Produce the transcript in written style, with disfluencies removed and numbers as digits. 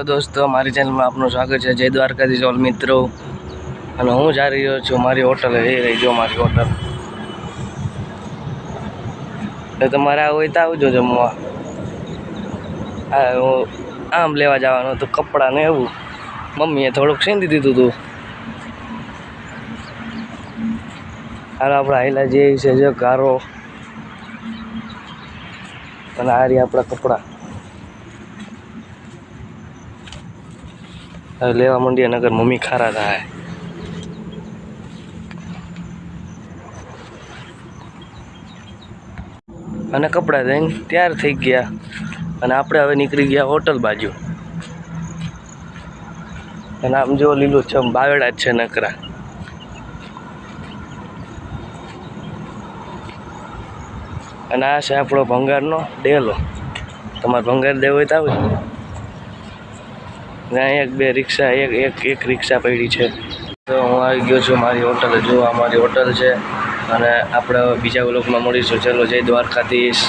दोस्तों मारी चैनल में आपનું સ્વાગત છે। जय દ્વારકાધીશ ઓલ મિત્રો। અને હું જા રહ્યો છું મારી હોટલ એ રહી જો મારી હોટલ। તો તમારે હોય તો આવજો જમવા। હું આમ લેવા જવાનું હતું કપડાં ને એવું, મમ્મીએ થોડુંક સીંધી દીધું હતું। હાલ આપણે આયલા જે છે જો ગારો અને આ રહ્યા આપણા કપડાં लेवा मंडिया नगर मम्मी खारा था है। અને કપડા લઈને તૈયાર થઈ ગયા અને આપણે હવે નીકળી ગયા હોટલ બાજુ। અને આમ જો લીલું છમ બાવેડા જ છે નકરા। અને આ છે આપણો ભંગારનો ડેલો। તમારે ભંગાર દેવો હોય તો આવજો। एक बे रिक्शा एक रिक्शा पड़ी है। तो हूँ आई गयो छूँ मारी होटल। जो आ मारी होटल है। आपणे बीजा व्लॉग में मळीशुं। चलो जय द्वारकाधीश।